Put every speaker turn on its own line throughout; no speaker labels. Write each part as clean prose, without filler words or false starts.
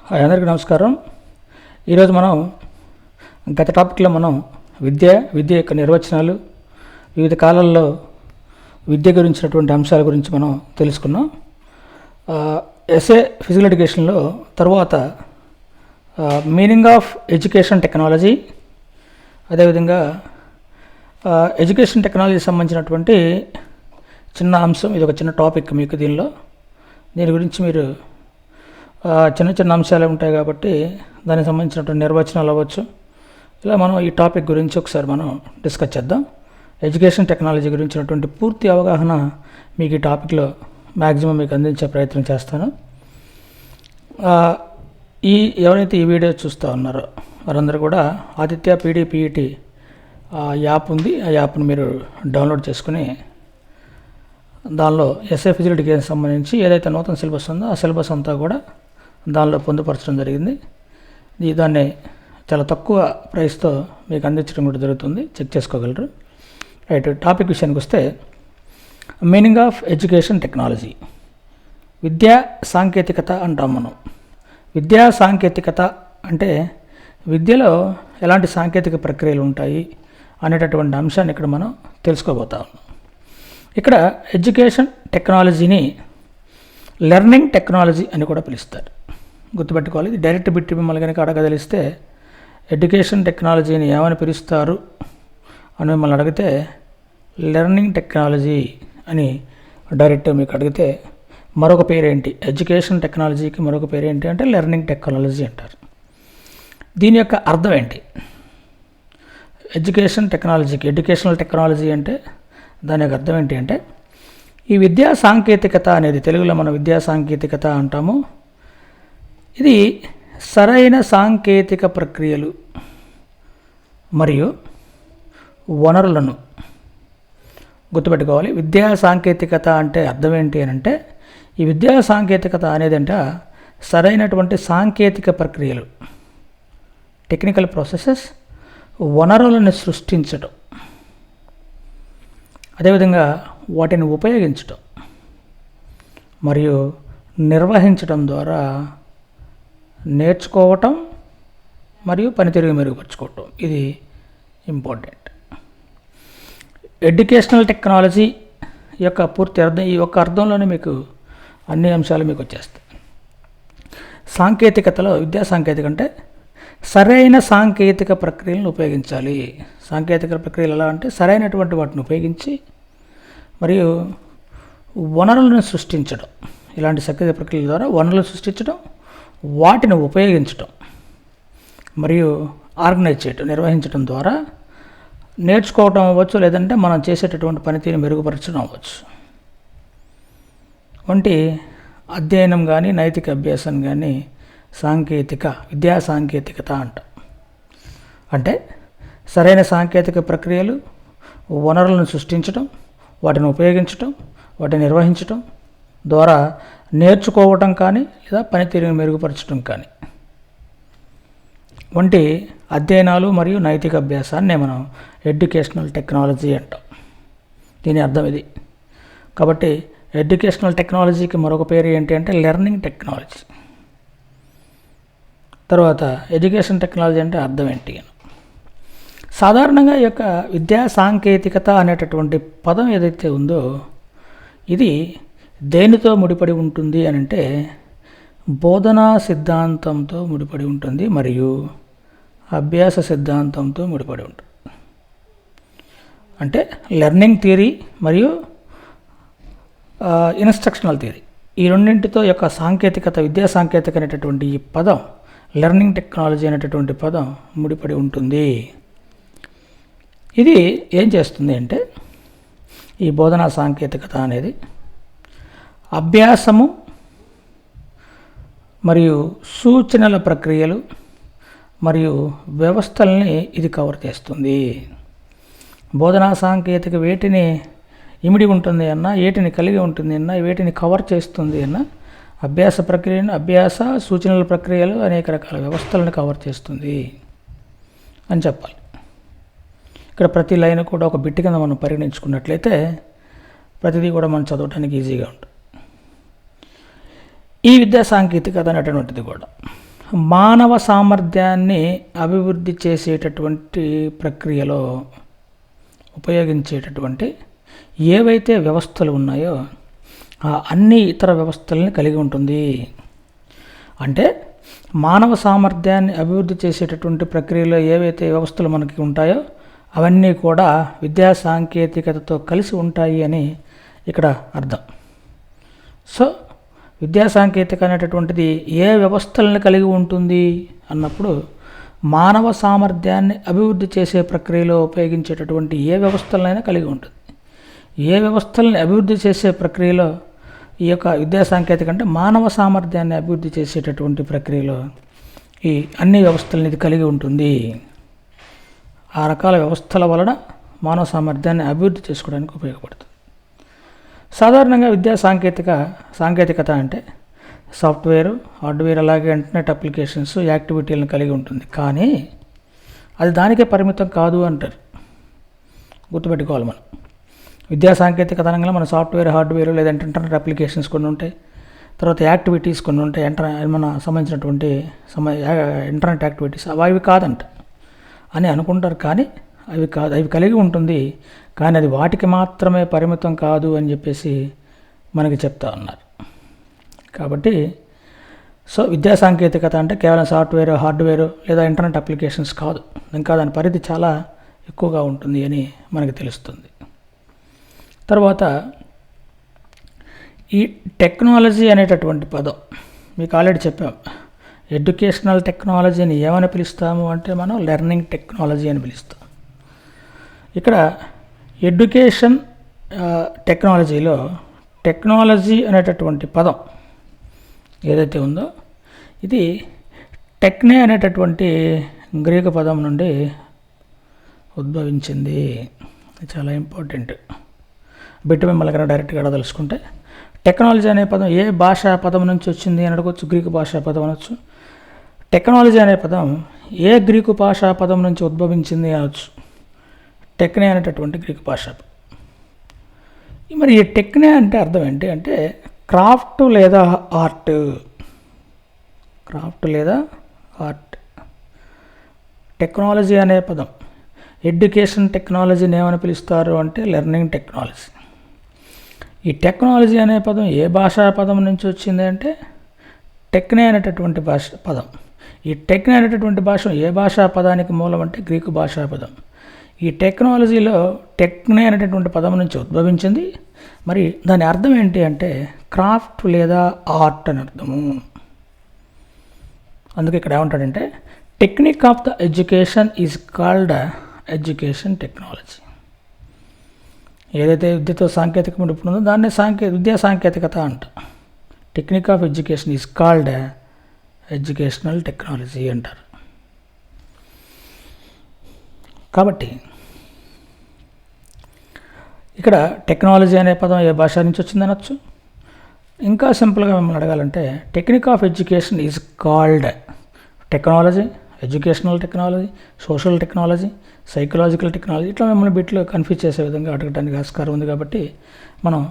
Hi, అందరికీ నమస్కారం. ఈరోజు మనం గత టాపిక్లో విద్య యొక్క నిర్వచనాలు, వివిధ కాలాల్లో విద్య గురించినటువంటి అంశాల గురించి మనం తెలుసుకున్నాం. ఎస్ఏ ఫిజికల్ ఎడ్యుకేషన్లో తర్వాత మీనింగ్ ఆఫ్ ఎడ్యుకేషన్ టెక్నాలజీ, అదేవిధంగా ఎడ్యుకేషన్ టెక్నాలజీ సంబంధించినటువంటి చిన్న అంశం. ఇది ఒక చిన్న టాపిక్ మీకు. దీని గురించి మీరు చిన్న చిన్న అంశాలు ఉంటాయి కాబట్టి దానికి సంబంధించినటువంటి నిర్వచనాలు అవ్వచ్చు. ఇలా మనం ఈ టాపిక్ గురించి ఒకసారి మనం డిస్కస్ చేద్దాం. ఎడ్యుకేషన్ టెక్నాలజీ గురించినటువంటి పూర్తి అవగాహన మీకు ఈ టాపిక్లో మ్యాక్సిమం మీకు అందించే ప్రయత్నం చేస్తాను. ఎవరైతే ఈ వీడియో చూస్తూ ఉన్నారో వారందరూ కూడా ఆదిత్య పీడీపీఈటీ యాప్ ఉంది. ఆ యాప్ను మీరు డౌన్లోడ్ చేసుకుని దానిలో ఎస్ఏ ఫిజికల్ ఎడ్యుకేషన్ సంబంధించి ఏదైతే నూతన సిలబస్ ఉందో ఆ సిలబస్ అంతా కూడా దానిలో పొందుపరచడం జరిగింది. దాన్ని చాలా తక్కువ ప్రైస్తో మీకు అందించడం కూడా జరుగుతుంది. చెక్ చేసుకోగలరు. రైట్, టాపిక్ విషయానికి వస్తే మీనింగ్ ఆఫ్ ఎడ్యుకేషన్ టెక్నాలజీ, విద్యా సాంకేతికత అంటాం మనం. విద్యా సాంకేతికత అంటే విద్యలో ఎలాంటి సాంకేతిక ప్రక్రియలు ఉంటాయి అనేటటువంటి అంశాన్ని ఇక్కడ మనం తెలుసుకోబోతాం. ఇక్కడ ఎడ్యుకేషన్ టెక్నాలజీని లెర్నింగ్ టెక్నాలజీ అని కూడా పిలుస్తారు. గుర్తుపెట్టుకోవాలి. ఇది డైరెక్ట్ బిట్ మిమ్మల్ని కనుక అడగదలిస్తే ఎడ్యుకేషన్ టెక్నాలజీని ఏమని పిలుస్తారు అని మిమ్మల్ని అడిగితే లెర్నింగ్ టెక్నాలజీ అని డైరెక్ట్ మీకు అడిగితే మరొక పేరేంటి, ఎడ్యుకేషన్ టెక్నాలజీకి మరొక పేరేంటి అంటే లెర్నింగ్ టెక్నాలజీ అంటారు. దీని యొక్క అర్థం ఏంటి? ఎడ్యుకేషన్ టెక్నాలజీకి ఎడ్యుకేషనల్ టెక్నాలజీ అంటే దాని యొక్క అర్థం ఏంటి అంటే ఈ విద్యా సాంకేతికత అనేది, తెలుగులో మనం విద్యా సాంకేతికత అంటాము. ఇది సరైన సాంకేతిక ప్రక్రియలు మరియు వనరులను గుర్తుపెట్టుకోవాలి. విద్యా సాంకేతికత అంటే అర్థం ఏంటి అని అంటే ఈ విద్యా సాంకేతికత అనేది అంటే సరైనటువంటి సాంకేతిక ప్రక్రియలు, టెక్నికల్ ప్రాసెసెస్, వనరులను సృష్టించడం, అదేవిధంగా వాటిని ఉపయోగించడం మరియు నిర్వహించడం ద్వారా నేర్చుకోవటం మరియు పనితీరు మెరుగుపరుచుకోవటం. ఇది ఇంపార్టెంట్. ఎడ్యుకేషనల్ టెక్నాలజీ యొక్క పూర్తి అర్థం ఈ ఒక్క అర్థంలోనే మీకు అన్ని అంశాలు మీకు వచ్చేస్తాయి. సాంకేతికతలో విద్యా సాంకేతిక అంటే సరైన సాంకేతిక ప్రక్రియలను ఉపయోగించాలి. సాంకేతిక ప్రక్రియలు ఎలా అంటే సరైనటువంటి వాటిని ఉపయోగించి మరియు వనరులను సృష్టించడం. ఇలాంటి సాంకేతిక ప్రక్రియల ద్వారా వనరులను సృష్టించడం, వాటిని ఉపయోగించడం మరియు ఆర్గనైజ్ చేయటం, నిర్వహించడం ద్వారా నేర్చుకోవటం అవ్వచ్చు, లేదంటే మనం చేసేటటువంటి పనితీరుని మెరుగుపరచడం అవ్వచ్చు. వంటి అధ్యయనం కానీ నైతిక అభ్యాసం కానీ విద్యా సాంకేతికత అంటాం. అంటే సరైన సాంకేతిక ప్రక్రియలు, వనరులను సృష్టించడం, వాటిని ఉపయోగించడం, వాటిని నిర్వహించడం ద్వారా నేర్చుకోవటం కానీ లేదా పనితీరుని మెరుగుపరచడం కానీ వంటి అధ్యయనాలు మరియు నైతిక అభ్యాసాన్ని మనం ఎడ్యుకేషనల్ టెక్నాలజీ అంటాం. దీని అర్థం ఇది. కాబట్టి ఎడ్యుకేషనల్ టెక్నాలజీకి మరొక పేరు ఏంటి అంటే లెర్నింగ్ టెక్నాలజీ. తర్వాత ఎడ్యుకేషన్ టెక్నాలజీ అంటే అర్థం ఏంటి అని సాధారణంగా ఈ యొక్క విద్యా సాంకేతికత అనేటటువంటి పదం ఏదైతే ఉందో ఇది దేనితో ముడిపడి ఉంటుంది అని అంటే బోధనా సిద్ధాంతంతో ముడిపడి ఉంటుంది మరియు అభ్యాస సిద్ధాంతంతో ముడిపడి ఉంటుంది. అంటే లెర్నింగ్ థియరీ మరియు ఇన్స్ట్రక్షనల్ థియరీ, ఈ రెండింటితో యొక్క సాంకేతికత, విద్యా సాంకేతిక అనేటటువంటి ఈ పదం, లెర్నింగ్ టెక్నాలజీ అనేటటువంటి పదం ముడిపడి ఉంటుంది. ఇది ఏం చేస్తుంది అంటే ఈ బోధనా సాంకేతికత అనేది అభ్యాసము మరియు సూచనల ప్రక్రియలు మరియు వ్యవస్థల్ని ఇది కవర్ చేస్తుంది. బోధనా సాంకేతిక వేటిని ఇమిడి ఉంటుంది అన్న, వేటిని కలిగి ఉంటుంది అన్న, వేటిని కవర్ చేస్తుంది అన్న అభ్యాస ప్రక్రియను, అభ్యాస సూచనల ప్రక్రియలు, అనేక రకాల వ్యవస్థలను కవర్ చేస్తుంది అని చెప్పాలి. ఇక్కడ ప్రతి లైన్ కూడా ఒక బిట్ కింద మనం పరిగణించుకున్నట్లయితే ప్రతిదీ కూడా మనం చదవడానికి ఈజీగా ఉంటుంది. ఈ విద్యా సాంకేతికత అనేటువంటిది కూడా మానవ సామర్థ్యాన్ని అభివృద్ధి చేసేటటువంటి ప్రక్రియలో ఉపయోగించేటటువంటి ఏవైతే వ్యవస్థలు ఉన్నాయో ఆ అన్ని ఇతర వ్యవస్థలని కలిగి ఉంటుంది. అంటే మానవ సామర్థ్యాన్ని అభివృద్ధి చేసేటటువంటి ప్రక్రియలో ఏవైతే వ్యవస్థలు మనకి ఉంటాయో అవన్నీ కూడా విద్యా సాంకేతికతతో కలిసి ఉంటాయి అని ఇక్కడ అర్థం. సో విద్యా సాంకేతిక అనేటటువంటిది ఏ వ్యవస్థలను కలిగి ఉంటుంది అన్నప్పుడు మానవ సామర్థ్యాన్ని అభివృద్ధి చేసే ప్రక్రియలో ఉపయోగించేటటువంటి ఏ వ్యవస్థలనైనా కలిగి ఉంటుంది. ఏ వ్యవస్థలని అభివృద్ధి చేసే ప్రక్రియలో ఈ యొక్క విద్యా సాంకేతిక అంటే మానవ సామర్థ్యాన్ని అభివృద్ధి చేసేటటువంటి ప్రక్రియలో ఈ అన్ని వ్యవస్థలను ఇది కలిగి ఉంటుంది. ఆ రకాల వ్యవస్థల వలన మానవ సామర్థ్యాన్ని అభివృద్ధి చేసుకోవడానికి ఉపయోగపడుతుంది. సాధారణంగా విద్యా సాంకేతికత అంటే సాఫ్ట్వేర్, హార్డ్వేర్, అలాగే ఇంటర్నెట్ అప్లికేషన్స్, యాక్టివిటీలను కలిగి ఉంటుంది. కానీ అది దానికే పరిమితం కాదు అంటారు. గుర్తుపెట్టుకోవాలి మనం. విద్యా సాంకేతికత అనగా మన సాఫ్ట్వేర్, హార్డ్వేర్ లేదంటే ఇంటర్నెట్ అప్లికేషన్స్ కొన్ని ఉంటాయి. తర్వాత యాక్టివిటీస్ కొన్ని ఉంటాయి. మన సంబంధించినటువంటి ఇంటర్నెట్ యాక్టివిటీస్ అవి కాదంట అని అనుకుంటారు. కానీ అవి కాదు, అవి కలిగి ఉంటుంది. కానీ అది వాటికి మాత్రమే పరిమితం కాదు అని చెప్పేసి మనకి చెప్తా ఉన్నారు. కాబట్టి సో విద్యా సాంకేతికత అంటే కేవలం సాఫ్ట్వేర్, హార్డ్వేర్ లేదా ఇంటర్నెట్ అప్లికేషన్స్ కాదు. ఇంకా దాని పరిధి చాలా ఎక్కువగా ఉంటుంది అని మనకి తెలుస్తుంది. తర్వాత ఈ టెక్నాలజీ అనేటటువంటి పదం మీకు ఆల్రెడీ చెప్పాం. ఎడ్యుకేషనల్ టెక్నాలజీని ఏమని పిలుస్తాము అంటే మనం లెర్నింగ్ టెక్నాలజీ అని పిలుస్తాం. ఇక్కడ ఎడ్యుకేషన్ టెక్నాలజీలో టెక్నాలజీ అనేటటువంటి పదం ఏదైతే ఉందో ఇది టెక్నే అనేటటువంటి గ్రీకు పదం నుండి ఉద్భవించింది. చాలా ఇంపార్టెంట్ బిట్ మిమ్మల్ని కన్నా డైరెక్ట్గా అడగదలుచుకుంటే టెక్నాలజీ అనే పదం ఏ భాషా పదం నుంచి వచ్చింది అని అడగవచ్చు. గ్రీకు భాషా పదం అనొచ్చు. టెక్నాలజీ అనే పదం ఏ గ్రీకు భాషా పదం నుంచి ఉద్భవించింది అనొచ్చు. టెక్నే అనేటటువంటి గ్రీకు భాష. మరి ఈ టెక్నే అంటే అర్థం ఏంటి అంటే క్రాఫ్ట్ లేదా ఆర్ట్. క్రాఫ్ట్ లేదా ఆర్ట్. టెక్నాలజీ అనే పదం ఎడ్యుకేషన్ టెక్నాలజీని ఏమని పిలుస్తారు అంటే లెర్నింగ్ టెక్నాలజీ. ఈ టెక్నాలజీ అనే పదం ఏ భాషా పదం నుంచి వచ్చింది అంటే టెక్నే అనేటటువంటి పదం. ఈ టెక్నే అనేటటువంటి భాష ఏ భాషా పదానికి మూలం అంటే గ్రీకు భాషా పదం. ఈ టెక్నాలజీలో టెక్నే అనేటటువంటి పదం నుంచి ఉద్భవించింది. మరి దాని అర్థం ఏంటి అంటే క్రాఫ్ట్ లేదా ఆర్ట్ అని అర్థము. అందుకే ఇక్కడ ఏమంటాడంటే technique of the education is called education technology. ఏదైతే విద్యతో సాంకేతికం ఉంటుందో దాన్ని విద్యా సాంకేతికత అంట. Technique of education is called educational technology అంటారు. కాబట్టి ఇక్కడ టెక్నాలజీ అనే పదం ఏ భాష నుంచి వచ్చిందనొచ్చు. ఇంకా సింపుల్గా మిమ్మల్ని అడగాలంటే technique of education is called technology, educational technology, social technology, psychological technology. ఇట్లా మిమ్మల్ని బిట్లో కన్ఫ్యూజ్ చేసే విధంగా అడగడానికి ఆస్కారం ఉంది. కాబట్టి మనం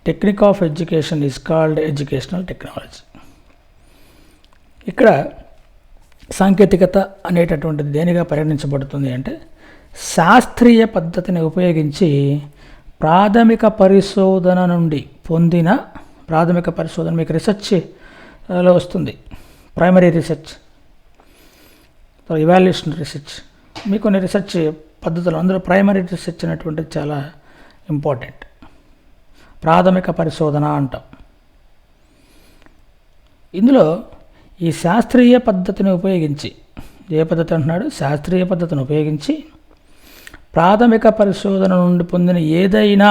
technique of education is called educational technology. ఇక్కడ సాంకేతికత అనేటటువంటిది దేనిగా పరిగణించబడుతుంది అంటే శాస్త్రీయ పద్ధతిని ఉపయోగించి ప్రాథమిక పరిశోధన నుండి పొందిన ప్రాథమిక పరిశోధన మీకు రీసెర్చ్లో వస్తుంది. ప్రైమరీ రీసెర్చ్, ఇవాల్యుయేషన్ రీసెర్చ్, మీకు కొన్ని రీసెర్చ్ పద్ధతులు. అందులో ప్రైమరీ రీసెర్చ్ అనేటువంటిది చాలా ఇంపార్టెంట్. ప్రాథమిక పరిశోధన అంటాం. ఇందులో ఈ శాస్త్రీయ పద్ధతిని ఉపయోగించి, ఏ పద్ధతి అంటున్నాడు, శాస్త్రీయ పద్ధతిని ఉపయోగించి ప్రాథమిక పరిశోధన నుండి పొందిన ఏదైనా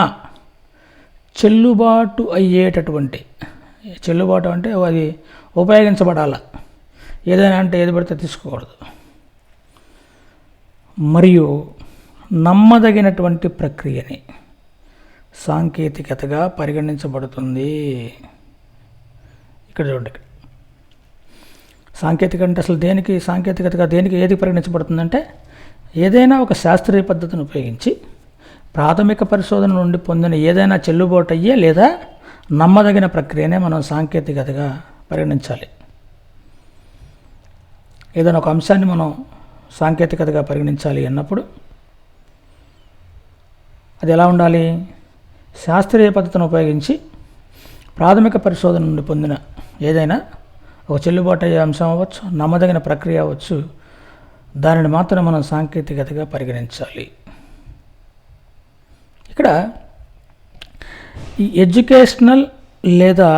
చెల్లుబాటు అయ్యేటటువంటి, చెల్లుబాటు అంటే అది ఉపయోగించబడాల, ఏదైనా అంటే ఏది పడితే తీసుకోకూడదు, మరియు నమ్మదగినటువంటి ప్రక్రియని సాంకేతికతగా పరిగణించబడుతుంది. ఇక్కడ చూడండి, సాంకేతిక అంటే అసలు దేనికి సాంకేతికతగా దేనికి ఏది పరిగణించబడుతుందంటే ఏదైనా ఒక శాస్త్రీయ పద్ధతిని ఉపయోగించి ప్రాథమిక పరిశోధన నుండి పొందిన ఏదైనా చెల్లుబాటు అయ్యే లేదా నమ్మదగిన ప్రక్రియనే మనం సాంకేతికతగా పరిగణించాలి. ఏదైనా ఒక అంశాన్ని మనం సాంకేతికతగా పరిగణించాలి అన్నప్పుడు అది ఎలా ఉండాలి? శాస్త్రీయ పద్ధతిని ఉపయోగించి ప్రాథమిక పరిశోధన నుండి పొందిన ఏదైనా ఒక చెల్లుబాటు అయ్యే అంశం అవ్వచ్చు, నమ్మదగిన ప్రక్రియ అవ్వచ్చు, దానిని మాత్రం మనం సాంకేతికతగా పరిగణించాలి. ఇక్కడ ఈ ఎడ్యుకేషనల్ లేదా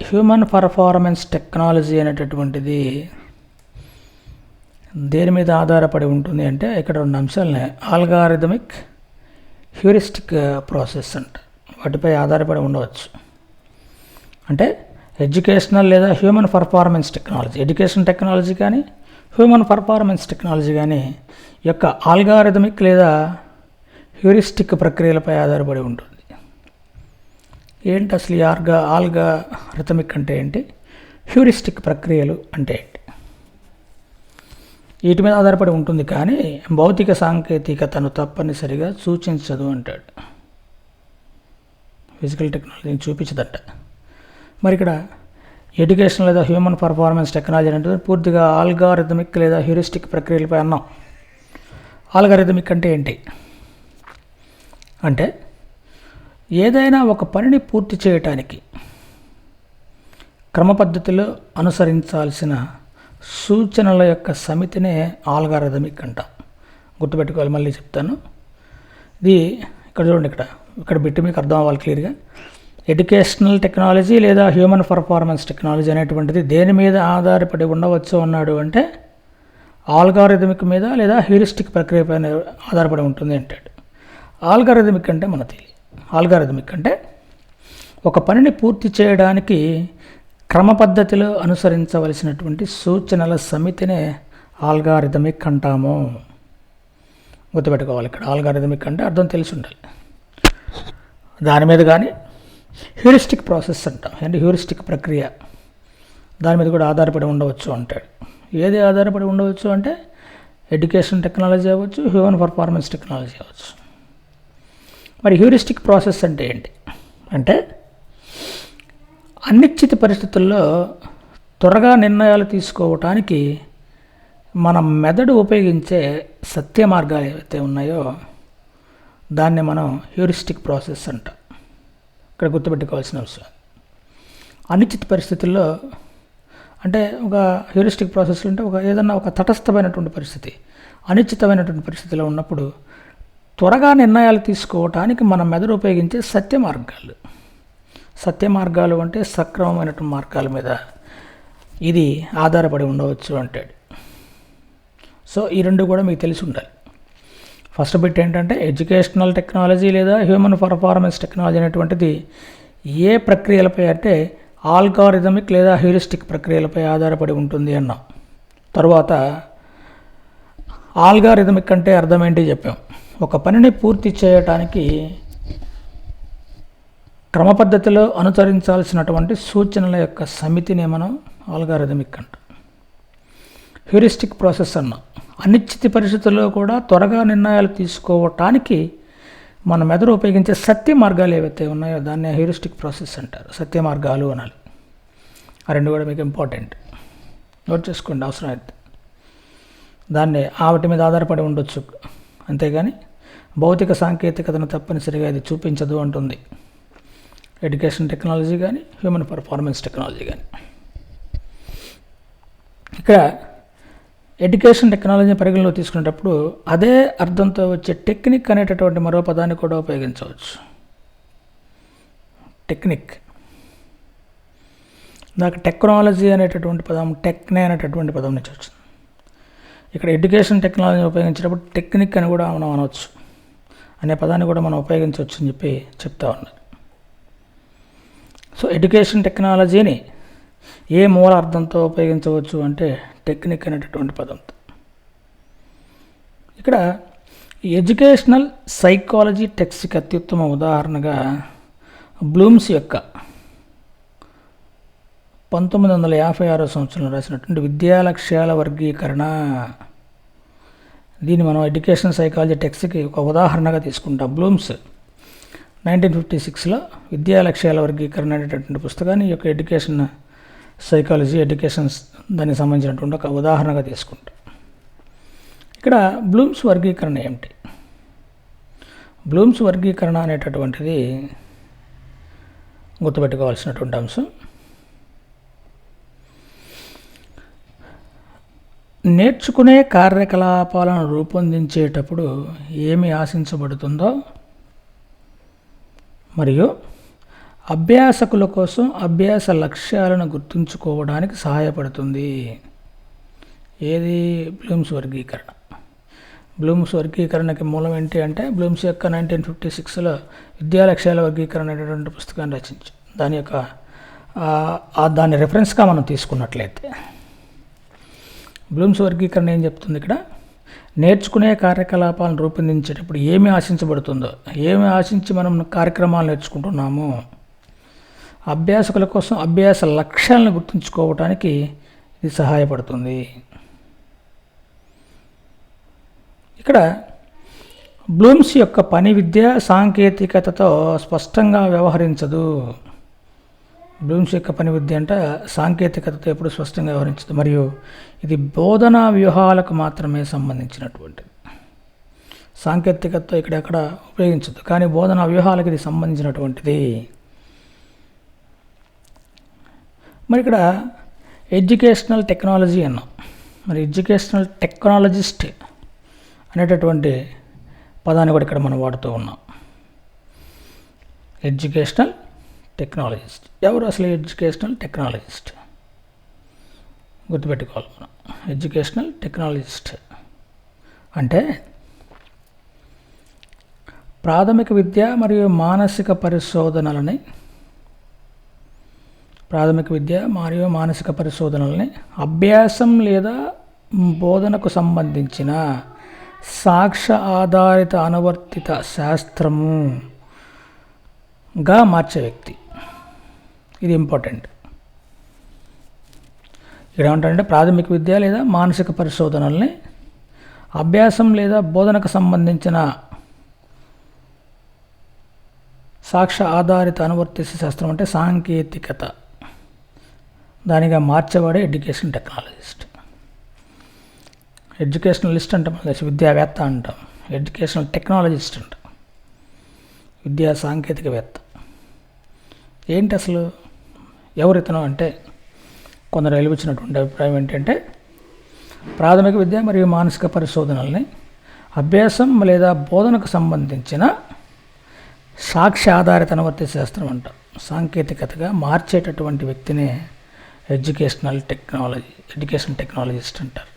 హ్యూమన్ పర్ఫార్మెన్స్ టెక్నాలజీ అనేటటువంటిది దేని మీద ఆధారపడి ఉంటుంది అంటే ఇక్కడ రెండు అంశాలని ఆల్గారిథమిక్, హ్యూరిస్టిక్ ప్రాసెస్ అంట, వాటిపై ఆధారపడి ఉండవచ్చు. అంటే ఎడ్యుకేషనల్ లేదా human performance technology, education technology కానీ హ్యూమన్ పర్ఫార్మెన్స్ టెక్నాలజీ కానీ యొక్క ఆల్గారిథమిక్ లేదా హ్యూరిస్టిక్ ప్రక్రియలపై ఆధారపడి ఉంటుంది. ఏంటి అసలు ఈ ఆల్గారిథమిక్ అంటే ఏంటి, హ్యూరిస్టిక్ ప్రక్రియలు అంటే ఏంటి? వీటి మీద ఆధారపడి ఉంటుంది కానీ భౌతిక సాంకేతికతను తప్పనిసరిగా సూచించదు అంటాడు. ఫిజికల్ టెక్నాలజీని చూపించదట. మరి ఇక్కడ ఎడ్యుకేషన్ లేదా హ్యూమన్ పర్ఫార్మెన్స్ టెక్నాలజీ అంటే పూర్తిగా ఆల్గారిథమిక్ లేదా హ్యూరిస్టిక్ ప్రక్రియలపై అన్నాం. ఆల్గారిథమిక్ అంటే ఏంటి అంటే ఏదైనా ఒక పనిని పూర్తి చేయటానికి క్రమ పద్ధతిలో అనుసరించాల్సిన సూచనల యొక్క సమితినే ఆల్గారిథమిక్ అంటాం. గుర్తుపెట్టుకోవాలి, మళ్ళీ చెప్తాను. ఇది ఇక్కడ చూడండి, ఇక్కడ బిట్టి మీకు అర్థం అవ్వాలి క్లియర్గా. ఎడ్యుకేషనల్ టెక్నాలజీ లేదా హ్యూమన్ పర్ఫార్మెన్స్ టెక్నాలజీ అనేటువంటిది దేని మీద ఆధారపడి ఉండవచ్చు అన్నాడు అంటే ఆల్గారిథమిక్ మీద లేదా హ్యూరిస్టిక్ ప్రక్రియ పైన ఆధారపడి ఉంటుంది అంటాడు. ఆల్గారిథమిక్ అంటే మన తెలియ, ఆల్గారిథమిక్ అంటే ఒక పనిని పూర్తి చేయడానికి క్రమ పద్ధతిలో అనుసరించవలసినటువంటి సూచనల సమితినే ఆల్గారిథమిక్ అంటాము. గుర్తుపెట్టుకోవాలి, ఇక్కడ ఆల్గారిథమిక్ అంటే అర్థం తెలిసి ఉండాలి. దాని మీద కానీ హ్యూరిస్టిక్ ప్రాసెస్ అంటాం, అంటే హ్యూరిస్టిక్ ప్రక్రియ, దాని మీద కూడా ఆధారపడి ఉండవచ్చు అంటాడు. ఏది ఆధారపడి ఉండవచ్చు అంటే ఎడ్యుకేషన్ టెక్నాలజీ అవ్వచ్చు, హ్యూమన్ పర్ఫార్మెన్స్ టెక్నాలజీ అవ్వచ్చు. మరి హ్యూరిస్టిక్ ప్రాసెస్ అంటే ఏంటి అంటే అనిశ్చిత పరిస్థితుల్లో త్వరగా నిర్ణయాలు తీసుకోవటానికి మన మెదడు ఉపయోగించే సత్య మార్గాలు ఏవైతే ఉన్నాయో దాన్ని మనం హ్యూరిస్టిక్ ప్రాసెస్ అంటాం. ఇక్కడ గుర్తుపెట్టుకోవాల్సిన అవసరం. అనిశ్చిత పరిస్థితుల్లో అంటే ఒక హ్యూరిస్టిక్ ప్రాసెస్లో అంటే ఏదన్నా ఒక తటస్థమైనటువంటి పరిస్థితి, అనిశ్చితమైనటువంటి పరిస్థితిలో ఉన్నప్పుడు త్వరగా నిర్ణయాలు తీసుకోవటానికి మన మెదడు ఉపయోగించే సత్య మార్గాలు అంటే సక్రమమైనటువంటి మార్గాల మీద ఇది ఆధారపడి ఉండవచ్చు అంటాడు. సో ఈ రెండు కూడా మీకు తెలిసి ఉండాలి. ఫస్ట్ బిట్ ఏంటంటే ఎడ్యుకేషనల్ టెక్నాలజీ లేదా హ్యూమన్ పర్ఫార్మెన్స్ టెక్నాలజీ అనేటువంటిది ఏ ప్రక్రియలపై అంటే ఆల్గారిథమిక్ లేదా హ్యూరిస్టిక్ ప్రక్రియలపై ఆధారపడి ఉంటుంది అన్నాం. తర్వాత ఆల్గారిథమిక్ అంటే అర్థం ఏంటి చెప్పాం. ఒక పనిని పూర్తి చేయటానికి క్రమ పద్ధతిలో అనుసరించాల్సినటువంటి సూచనల యొక్క సమితిని మనం ఆల్గారిథమిక్ అంటాం. హ్యూరిస్టిక్ ప్రాసెస్ అన్నాం. అనిశ్చిత పరిస్థితుల్లో కూడా త్వరగా నిర్ణయాలు తీసుకోవటానికి మన మెదడు ఉపయోగించే సత్య మార్గాలు ఏవైతే ఉన్నాయో దాన్ని హ్యూరిస్టిక్ ప్రాసెస్ అంటారు. సత్య మార్గాలు అనాలి. ఆ రెండు కూడా మీకు ఇంపార్టెంట్, నోట్ చేసుకోండి అవసరం అయితే. దాన్ని వాటి మీద ఆధారపడి ఉండొచ్చు, అంతేగాని భౌతిక సాంకేతికతను తప్పనిసరిగా ఇది చూపించదు అంటుంది ఎడ్యుకేషన్ టెక్నాలజీ కానీ హ్యూమన్ పర్ఫార్మెన్స్ టెక్నాలజీ కానీ. ఇక్కడ ఎడ్యుకేషన్ టెక్నాలజీని పరిగణలో తీసుకునేటప్పుడు అదే అర్థంతో వచ్చే టెక్నిక్ అనేటటువంటి మరో పదాన్ని కూడా ఉపయోగించవచ్చు. టెక్నిక్, నాకు టెక్నాలజీ అనేటటువంటి పదం టెక్నే అనేటటువంటి పదం నుంచి వచ్చింది. ఇక్కడ ఎడ్యుకేషన్ టెక్నాలజీని ఉపయోగించేటప్పుడు టెక్నిక్ అని కూడా మనం అనవచ్చు, అనే పదాన్ని కూడా మనం ఉపయోగించవచ్చు అని చెప్పి చెప్తా ఉన్నారు. సో ఎడ్యుకేషన్ టెక్నాలజీని ఏ మూల అర్థంతో ఉపయోగించవచ్చు అంటే టెక్నిక్ అనేటటువంటి పదంతో. ఇక్కడ ఎడ్యుకేషనల్ సైకాలజీ టెక్స్ట్కి అత్యుత్తమ ఉదాహరణగా బ్లూమ్స్ యొక్క 1956 సంవత్సరంలో రాసినటువంటి విద్యా లక్ష్యాల వర్గీకరణ, దీన్ని మనం ఎడ్యుకేషన్ సైకాలజీ టెక్స్ట్కి ఒక ఉదాహరణగా తీసుకుంటాం. బ్లూమ్స్ 1956లో విద్యా లక్ష్యాల వర్గీకరణ అనేటటువంటి పుస్తకాన్ని ఈ యొక్క ఎడ్యుకేషన్ సైకాలజీ, ఎడ్యుకేషన్ దానికి సంబంధించినటువంటి ఒక ఉదాహరణగా తీసుకుంటాం. ఇక్కడ బ్లూమ్స్ వర్గీకరణ ఏమిటి? బ్లూమ్స్ వర్గీకరణ అనేటటువంటిది గుర్తుపెట్టుకోవాల్సినటువంటి అంశం. నేర్చుకునే కార్యకలాపాలను రూపొందించేటప్పుడు ఏమి ఆశించబడుతుందో మరియు అభ్యాసకుల కోసం అభ్యాస లక్ష్యాలను గుర్తుంచుకోవడానికి సహాయపడుతుంది. ఏది? బ్లూమ్స్ వర్గీకరణ. బ్లూమ్స్ వర్గీకరణకి మూలం ఏంటి అంటే బ్లూమ్స్ యొక్క 1956లో విద్యా లక్ష్యాల వర్గీకరణ అనేటువంటి పుస్తకాన్ని రచించి దాన్ని రెఫరెన్స్గా మనం తీసుకున్నట్లయితే బ్లూమ్స్ వర్గీకరణ ఏం చెప్తుంది? ఇక్కడ నేర్చుకునే కార్యకలాపాలను రూపొందించేటప్పుడు ఏమి ఆశించబడుతుందో, ఏమి ఆశించి మనం కార్యక్రమాలు నేర్చుకుంటున్నామో, అభ్యాసకుల కోసం అభ్యాస లక్ష్యాలను గుర్తుంచుకోవడానికి ఇది సహాయపడుతుంది. ఇక్కడ బ్లూమ్స్ యొక్క పని విద్య సాంకేతికతతో స్పష్టంగా వ్యవహరించదు. బ్లూమ్స్ యొక్క పని విద్య అంటే సాంకేతికతతో ఎప్పుడు స్పష్టంగా వ్యవహరించదు మరియు ఇది బోధనా వ్యూహాలకు మాత్రమే సంబంధించినటువంటిది. సాంకేతికతతో ఇక్కడెక్కడ ఉపయోగించదు, కానీ బోధనా వ్యూహాలకు ఇది సంబంధించినటువంటిది. మరి ఇక్కడ ఎడ్యుకేషనల్ టెక్నాలజీ అన్నాం. మరి ఎడ్యుకేషనల్ టెక్నాలజిస్ట్ అనేటటువంటి పదాన్ని కూడా ఇక్కడ మనం వాడుతూ ఉన్నాం. ఎడ్యుకేషనల్ టెక్నాలజిస్ట్ ఎవరు? అసలు ఎడ్యుకేషనల్ టెక్నాలజిస్ట్ గుర్తుపెట్టుకోవాలి మనం. ఎడ్యుకేషనల్ టెక్నాలజిస్ట్ అంటే ప్రాథమిక విద్య మరియు మానసిక పరిశోధనలని అభ్యాసం లేదా బోధనకు సంబంధించిన సాక్ష్య ఆధారిత అనువర్తిత శాస్త్రముగా మార్చే వ్యక్తి. ఇది ఇంపార్టెంట్. ఇక్కడ ఏమంటారంటే ప్రాథమిక విద్య లేదా మానసిక పరిశోధనల్ని అభ్యాసం లేదా బోధనకు సంబంధించిన సాక్ష్య ఆధారిత అనువర్తిత శాస్త్రం అంటే సాంకేతికత, దానిగా మార్చేవాడే ఎడ్యుకేషన్ టెక్నాలజిస్ట్. ఎడ్యుకేషనలిస్ట్ అంటే మన విద్యావేత్త అంటాం, ఎడ్యుకేషనల్ టెక్నాలజిస్ట్ అంటాం, విద్యా సాంకేతికవేత్త. ఏంటి అసలు ఎవరితను అంటే కొందరు వెలిపించినటువంటి అభిప్రాయం ఏంటంటే ప్రాథమిక విద్య మరియు మానసిక పరిశోధనల్ని అభ్యాసం లేదా బోధనకు సంబంధించిన సాక్ష్య ఆధారిత అనువర్తిత శాస్త్రం అంటాం, సాంకేతికతగా మార్చేటటువంటి వ్యక్తినే ఎడ్యుకేషన్ టెక్నాలజిస్ట్ అంటారు.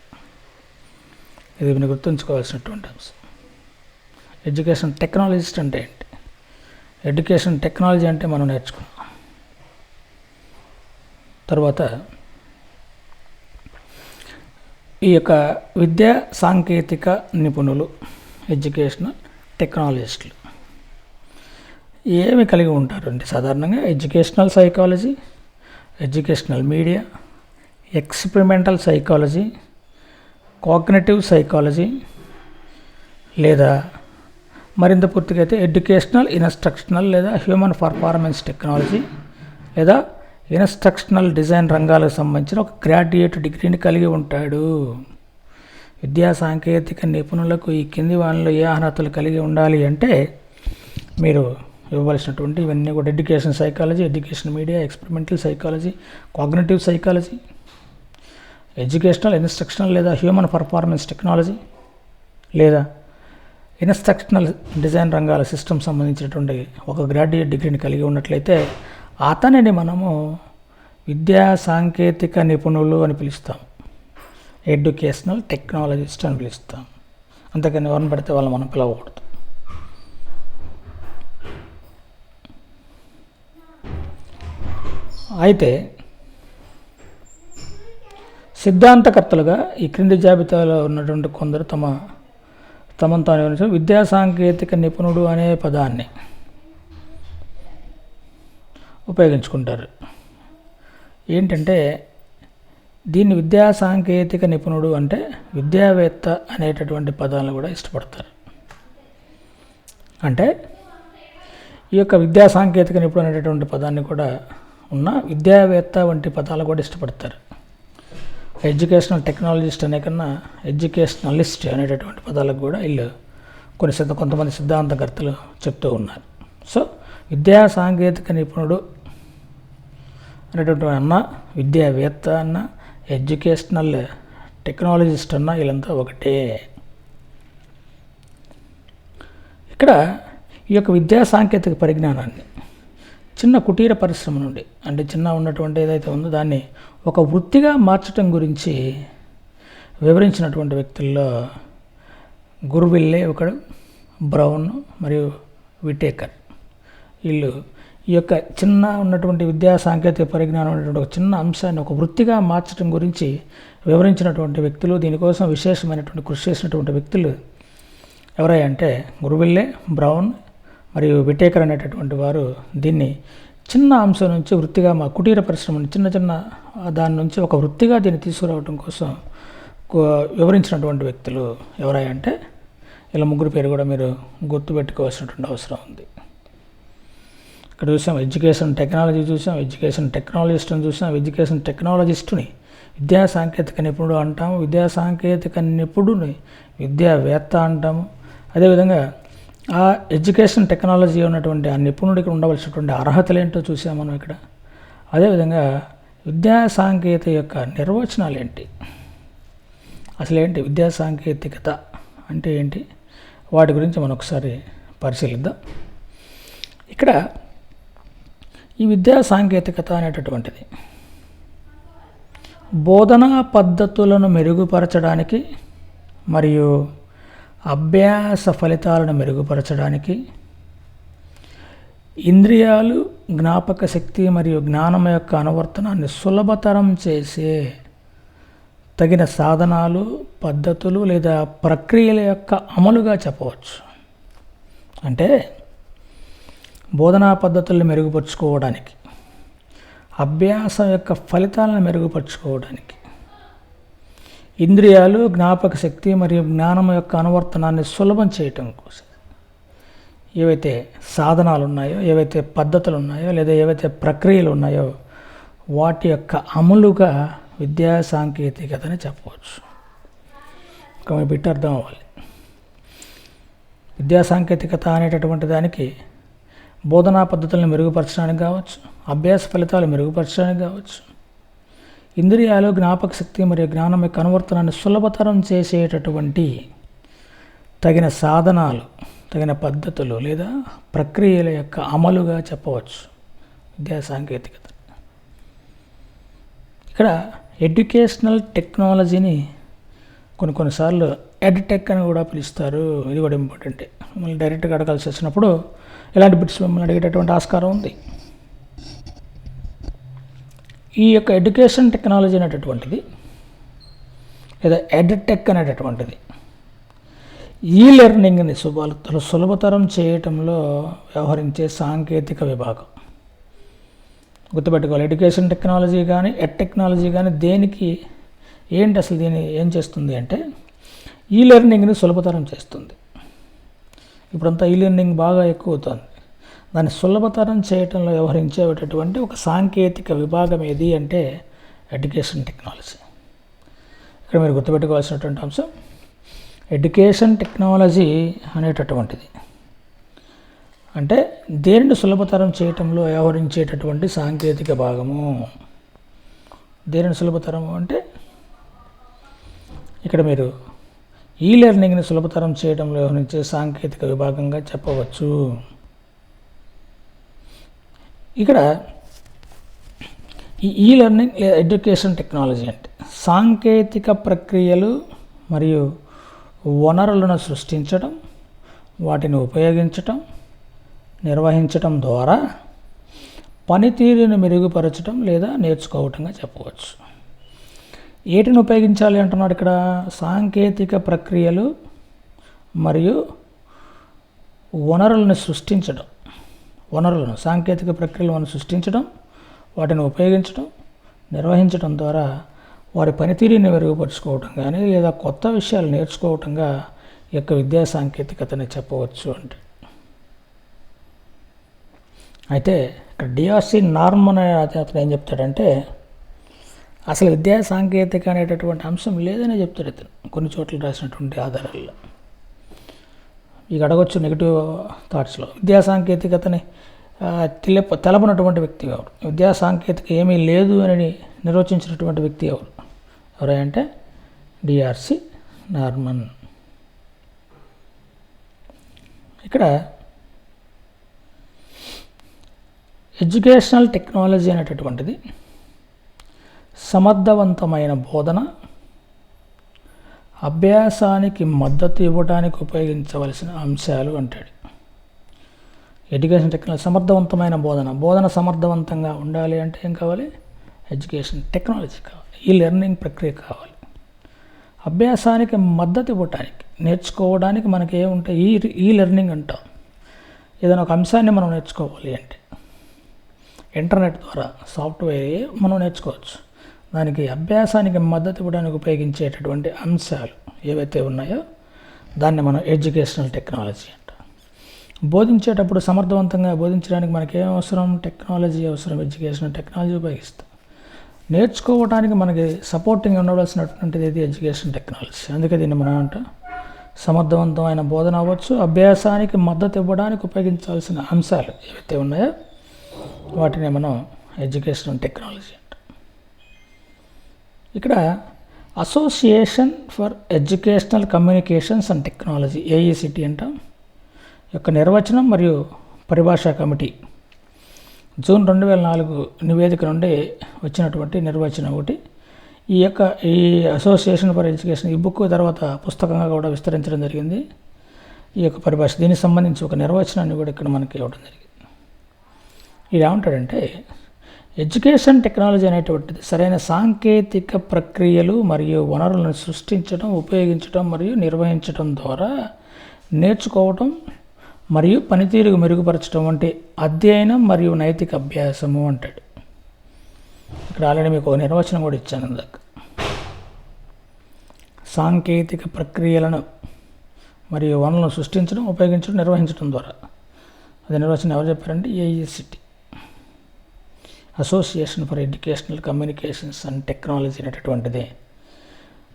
ఇది మీరు గుర్తుంచుకోవాల్సినటువంటి అంశం. ఎడ్యుకేషన్ టెక్నాలజిస్ట్ అంటే ఏంటి? ఎడ్యుకేషన్ టెక్నాలజీ అంటే మనం నేర్చుకున్నాం. తర్వాత ఈ యొక్క విద్యా సాంకేతిక నిపుణులు ఎడ్యుకేషనల్ టెక్నాలజిస్టులు ఏమి కలిగి ఉంటారు అంటే సాధారణంగా educational psychology, educational media, experimental psychology, cognitive psychology లేదా మరింత పూర్తిగా అయితే ఎడ్యుకేషనల్ ఇన్స్ట్రక్షనల్ లేదా హ్యూమన్ పర్ఫార్మెన్స్ టెక్నాలజీ లేదా ఇన్స్ట్రక్షనల్ డిజైన్ రంగాలకు సంబంధించిన ఒక గ్రాడ్యుయేట్ డిగ్రీని కలిగి ఉంటాడు. విద్యా సాంకేతిక నిపుణులకు ఈ కింది వాళ్ళలో ఏ అర్హతలు కలిగి ఉండాలి అంటే మీరు ఇవ్వవలసినటువంటి ఇవన్నీ కూడా education psychology, education media, experimental psychology, cognitive psychology, educational instructional లేదా హ్యూమన్ పర్ఫార్మెన్స్ టెక్నాలజీ లేదా ఇన్స్ట్రక్షనల్ డిజైన్ రంగాల సిస్టమ్ సంబంధించినటువంటి ఒక గ్రాడ్యుయేట్ డిగ్రీని కలిగి ఉన్నట్లయితే అతనిని మనము విద్యా సాంకేతిక నిపుణులు అని పిలుస్తాం, ఎడ్యుకేషనల్ టెక్నాలజిస్ట్ అని పిలుస్తాం. అంతకని ఎవరిని పడితే వాళ్ళు మనం పిలవకూడదు. అయితే సిద్ధాంతకర్తలుగా ఈ క్రింది జాబితాలో ఉన్నటువంటి కొందరు తమను తాను విద్యా సాంకేతిక నిపుణుడు అనే పదాన్ని ఉపయోగించుకుంటారు. ఏంటంటే దీన్ని విద్యా సాంకేతిక నిపుణుడు అంటే విద్యావేత్త అనేటటువంటి పదాలను కూడా ఇష్టపడతారు. అంటే ఈ యొక్క విద్యా సాంకేతిక నిపుణుడు అనేటటువంటి పదాన్ని కూడా ఉన్న విద్యావేత్త వంటి పదాలు కూడా ఇష్టపడతారు. ఎడ్యుకేషనల్ టెక్నాలజిస్ట్ అనే కన్నా ఎడ్యుకేషనలిస్ట్ అనేటటువంటి పదాలకు కూడా వీళ్ళు కొంతమంది సిద్ధాంతకర్తలు చెప్తూ ఉన్నారు. సో విద్యా సాంకేతిక నిపుణుడు అనేటువంటి అన్న, విద్యావేత్త అన్న, ఎడ్యుకేషనల్ టెక్నాలజిస్ట్ అన్న వీళ్ళంతా ఒకటే. ఇక్కడ ఈ యొక్క విద్యా సాంకేతిక పరిజ్ఞానాన్ని చిన్న కుటీర పరిశ్రమ నుండి, అంటే చిన్న ఉన్నటువంటి ఏదైతే ఉందో దాన్ని ఒక వృత్తిగా మార్చడం గురించి వివరించినటువంటి వ్యక్తుల్లో గుర్విల్లే ఒకడు, బ్రౌన్ మరియు విటేకర్. వీళ్ళు ఈ యొక్క చిన్న ఉన్నటువంటి విద్యా సాంకేతిక పరిజ్ఞానం అనేటువంటి ఒక చిన్న అంశాన్ని ఒక వృత్తిగా మార్చడం గురించి వివరించినటువంటి వ్యక్తులు, దీనికోసం విశేషమైనటువంటి కృషి చేసినటువంటి వ్యక్తులు ఎవరంటే గుర్విల్లే, బ్రౌన్ మరియు విటేకర్ అనేటటువంటి వారు దీన్ని చిన్న అంశం నుంచి వృత్తిగా, మా కుటీర పరిశ్రమని చిన్న దాని నుంచి ఒక వృత్తిగా దీన్ని తీసుకురావడం కోసం వివరించినటువంటి వ్యక్తులు ఎవరంటే ఇలా ముగ్గురు పేరు కూడా మీరు గుర్తుపెట్టుకోవాల్సినటువంటి అవసరం ఉంది. ఇక్కడ చూసాం ఎడ్యుకేషన్ టెక్నాలజీ చూసాం, ఎడ్యుకేషన్ టెక్నాలజిస్ట్ని చూసాం. ఎడ్యుకేషన్ టెక్నాలజిస్టుని విద్యా సాంకేతిక నిపుణుడు అంటాము, విద్యా సాంకేతిక నిపుణుడిని విద్యావేత్త అంటాము. అదేవిధంగా ఆ ఎడ్యుకేషన్ టెక్నాలజీ ఉన్నటువంటి ఆ నిపుణుడికి ఉండవలసినటువంటి అర్హతలు ఏంటో చూసాం మనం ఇక్కడ. అదేవిధంగా విద్యా సాంకేతిక యొక్క నిర్వచనాలు ఏంటి, అసలు ఏంటి విద్యా సాంకేతికత అంటే ఏంటి, వాటి గురించి మనం ఒకసారి పరిశీలిద్దాం. ఇక్కడ ఈ విద్యా సాంకేతికత అనేటటువంటిది బోధనా పద్ధతులను మెరుగుపరచడానికి మరియు అభ్యాస ఫలితాలను మెరుగుపరచడానికి, ఇంద్రియాలు, జ్ఞాపక శక్తి మరియు జ్ఞానం యొక్క అనువర్తనాన్ని సులభతరం చేసే తగిన సాధనాలు, పద్ధతులు లేదా ప్రక్రియల యొక్క అమలుగా చెప్పవచ్చు. అంటే బోధనా పద్ధతులను మెరుగుపరుచుకోవడానికి, అభ్యాసం యొక్క ఫలితాలను మెరుగుపరుచుకోవడానికి, ఇంద్రియాలు, జ్ఞాపక శక్తి మరియు జ్ఞానం యొక్క అనువర్తనాన్ని సులభం చేయటం కోసం ఏవైతే సాధనాలు ఉన్నాయో, ఏవైతే పద్ధతులు ఉన్నాయో, లేదా ఏవైతే ప్రక్రియలు ఉన్నాయో వాటి యొక్క అమలుగా విద్యా సాంకేతికతని చెప్పవచ్చు. ఒక బిట్ అర్థం అవ్వాలి. విద్యా సాంకేతికత అనేటటువంటి దానికి బోధనా పద్ధతులను మెరుగుపరచడానికి కావచ్చు, అభ్యాస ఫలితాలు మెరుగుపరచడానికి కావచ్చు, ఇంద్రియాలు, జ్ఞాపక శక్తి మరియు జ్ఞానం యొక్క అనువర్తనాన్ని సులభతరం చేసేటటువంటి తగిన సాధనాలు, తగిన పద్ధతులు లేదా ప్రక్రియల యొక్క అమలుగా చెప్పవచ్చు విద్యా సాంకేతికత. ఇక్కడ ఎడ్యుకేషనల్ టెక్నాలజీని కొన్నిసార్లు ఎడ్టెక్ అని కూడా పిలుస్తారు. ఇది కూడా ఇంపార్టెంటే. మిమ్మల్ని డైరెక్ట్గా అడగాల్సి వచ్చినప్పుడు ఇలాంటి బిట్స్ మిమ్మల్ని అడిగేటటువంటి ఆస్కారం ఉంది. ఈ యొక్క ఎడ్యుకేషన్ టెక్నాలజీ అనేటటువంటిది లేదా ఎడ్టెక్ అనేటటువంటిది ఈ లెర్నింగ్ని సులభతరం చేయటంలో వ్యవహరించే సాంకేతిక విభాగం. గుర్తుపెట్టుకోవాలి, ఎడ్యుకేషన్ టెక్నాలజీ కానీ టెక్నాలజీ కానీ దేనికి ఏంటి, అసలు దీన్ని ఏం చేస్తుంది అంటే ఈ లెర్నింగ్ని సులభతరం చేస్తుంది. ఇప్పుడంతా ఈ లెర్నింగ్ బాగా ఎక్కువ అవుతుంది. దాన్ని సులభతరం చేయటంలో వ్యవహరించేటటువంటి ఒక సాంకేతిక విభాగం ఏది అంటే ఎడ్యుకేషన్ టెక్నాలజీ. ఇక్కడ మీరు గుర్తుపెట్టుకోవాల్సినటువంటి అంశం ఎడ్యుకేషన్ టెక్నాలజీ అనేటటువంటిది అంటే దేనిని సులభతరం చేయటంలో వ్యవహరించేటటువంటి సాంకేతిక భాగము. దేనిని సులభతరము అంటే ఇక్కడ మీరు ఈ లెర్నింగ్ని సులభతరం చేయడంలో వ్యవహరించే సాంకేతిక విభాగంగా చెప్పవచ్చు. ఇక్కడ ఈ లెర్నింగ్ ఎడ్యుకేషన్ టెక్నాలజీ అంటే సాంకేతిక ప్రక్రియలు మరియు వనరులను సృష్టించడం, వాటిని ఉపయోగించటం, నిర్వహించటం ద్వారా పనితీరుని మెరుగుపరచడం లేదా నేర్చుకోవటంగా చెప్పవచ్చు. ఏటిని ఉపయోగించాలి అంటున్నాడు ఇక్కడ? సాంకేతిక ప్రక్రియలు మరియు వనరులను సృష్టించడం. సాంకేతిక ప్రక్రియలను సృష్టించడం, వాటిని ఉపయోగించడం, నిర్వహించడం ద్వారా వారి పనితీరుని మెరుగుపరుచుకోవటం కానీ లేదా కొత్త విషయాలు నేర్చుకోవటంగా ఈ యొక్క విద్యా సాంకేతికతని చెప్పవచ్చు అంటే. అయితే ఇక్కడ డిఆర్సి నార్మ్ అనే అతను ఏం చెప్తాడంటే అసలు విద్యా సాంకేతిక అనేటటువంటి అంశం లేదనే చెప్తాడు ఇతను కొన్ని చోట్ల రాసినటువంటి ఆధారాల్లో. ఇక అడగొచ్చు నెగిటివ్ థాట్స్లో. విద్యా సాంకేతికతని తెలపనటువంటి వ్యక్తి ఎవరు? విద్యా సాంకేతిక ఏమీ లేదు అని నిర్వచించినటువంటి వ్యక్తి ఎవరు? ఎవరంటే డిఆర్సి నార్మన్. ఇక్కడ ఎడ్యుకేషనల్ టెక్నాలజీ అనేటటువంటిది సమర్థవంతమైన బోధన, అభ్యాసానికి మద్దతు ఇవ్వడానికి ఉపయోగించవలసిన అంశాలు అంటాడు. ఎడ్యుకేషన్ టెక్నాలజీ సమర్థవంతమైన బోధన సమర్థవంతంగా ఉండాలి అంటే ఏం కావాలి? ఎడ్యుకేషన్ టెక్నాలజీ కావాలి, ఈ లెర్నింగ్ ప్రక్రియ కావాలి. అభ్యాసానికి మద్దతు ఇవ్వడానికి, నేర్చుకోవడానికి మనకి ఏముంటాయి? ఈ లెర్నింగ్ అంటాం. ఏదైనా ఒక అంశాన్ని మనం నేర్చుకోవాలి అంటే ఇంటర్నెట్ ద్వారా సాఫ్ట్వేర్ మనం నేర్చుకోవచ్చు. దానికి అభ్యాసానికి మద్దతు ఇవ్వడానికి ఉపయోగించేటటువంటి అంశాలు ఏవైతే ఉన్నాయో దాన్ని మనం ఎడ్యుకేషనల్ టెక్నాలజీ అంటాం. బోధించేటప్పుడు సమర్థవంతంగా బోధించడానికి మనకి ఏం అవసరం? టెక్నాలజీ అవసరం. ఎడ్యుకేషనల్ టెక్నాలజీ ఉపయోగిస్తాం. నేర్చుకోవడానికి మనకి సపోర్టింగ్ ఉండవలసినటువంటిది ఇది ఎడ్యుకేషన్ టెక్నాలజీ. అందుకే దీన్ని మనం అంటాం సమర్థవంతమైన బోధన అవ్వచ్చు, అభ్యాసానికి మద్దతు ఇవ్వడానికి ఉపయోగించాల్సిన అంశాలు ఏవైతే ఉన్నాయో వాటిని మనం ఎడ్యుకేషనల్ టెక్నాలజీ అంటాం. ఇక్కడ association for educational communications and technology, AECT అంటాం, యొక్క నిర్వచనం మరియు పరిభాషా కమిటీ జూన్ 2004 నివేదిక నుండి వచ్చినటువంటి నిర్వచనం ఒకటి. ఈ అసోసియేషన్ ఫర్ ఎడ్యుకేషన్ ఈ బుక్ తర్వాత పుస్తకంగా కూడా విస్తరించడం జరిగింది. ఈ యొక్క పరిభాష దీనికి సంబంధించి ఒక నిర్వచనాన్ని కూడా ఇక్కడ మనకి ఇవ్వడం జరిగింది. ఇది ఏమంటాడంటే ఎడ్యుకేషన్ టెక్నాలజీ అనేటువంటిది సరైన సాంకేతిక ప్రక్రియలు మరియు వనరులను సృష్టించడం, ఉపయోగించడం మరియు నిర్వహించడం ద్వారా నేర్చుకోవటం మరియు పనితీరుకు మెరుగుపరచడం వంటి అధ్యయనం మరియు నైతిక అభ్యాసము అంటాడు. ఇక్కడ ఆల్రెడీ మీకు ఒక నిర్వచనం కూడా ఇచ్చాను ఇందాక. సాంకేతిక ప్రక్రియలను మరియు వనరులను సృష్టించడం, ఉపయోగించడం, నిర్వహించడం ద్వారా. అది నిర్వచనం ఎవరు చెప్పారంటే AECT, association for educational communications and technology అనేటటువంటిది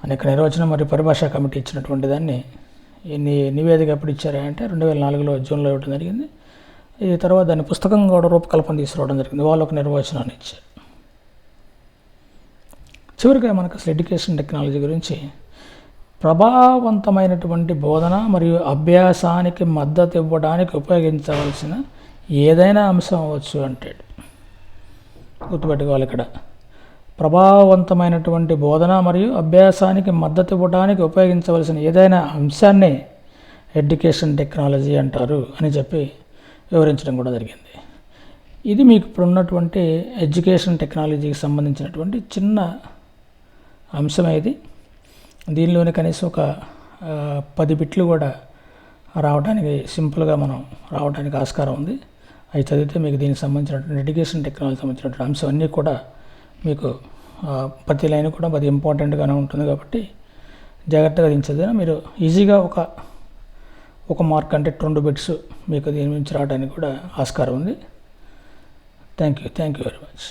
అనేక నిర్వచనం మరియు పరిభాషా కమిటీ ఇచ్చినటువంటి దాన్ని ఈ నివేదిక ఎప్పుడు ఇచ్చారంటే 2004 జూన్లో ఇవ్వడం జరిగింది. ఈ తర్వాత దాన్ని పుస్తకంగా కూడా రూపకల్పన తీసుకురావడం జరిగింది. వాళ్ళు ఒక నిర్వచనాన్ని ఇచ్చారు. చివరిగా మనకు అసలు ఎడ్యుకేషన్ టెక్నాలజీ గురించి ప్రభావవంతమైనటువంటి బోధన మరియు అభ్యాసానికి మద్దతు ఇవ్వడానికి ఉపయోగించవలసిన ఏదైనా అంశం అవ్వచ్చు అంటాడు. గుర్తుపెట్టుకోవాలి, ఇక్కడ ప్రభావవంతమైనటువంటి బోధన మరియు అభ్యాసానికి మద్దతు ఇవ్వడానికి ఉపయోగించవలసిన ఏదైనా అంశాన్ని ఎడ్యుకేషన్ టెక్నాలజీ అంటారు అని చెప్పి వివరించడం కూడా జరిగింది. ఇది మీకు ఇప్పుడు ఉన్నటువంటి ఎడ్యుకేషన్ టెక్నాలజీకి సంబంధించినటువంటి చిన్న అంశం. ఇది దీనిలోనే కనీసం ఒక 10 బిట్లు కూడా రావడానికి సింపుల్గా మనం రావడానికి ఆస్కారం ఉంది. అవి చదివితే మీకు దీనికి సంబంధించినటువంటి ఎడ్యుకేషన్ టెక్నాలజీ సంబంధించినటువంటి అంశం అన్నీ కూడా మీకు ప్రతి లైన్ కూడా అది ఇంపార్టెంట్గానే ఉంటుంది. కాబట్టి జాగ్రత్తగా దీన్ని చదివినా మీరు ఈజీగా ఒక మార్క్ అంటే 2 బిట్స్ మీకు దీని నుంచి రావడానికి కూడా ఆస్కారం ఉంది. Thank you very much.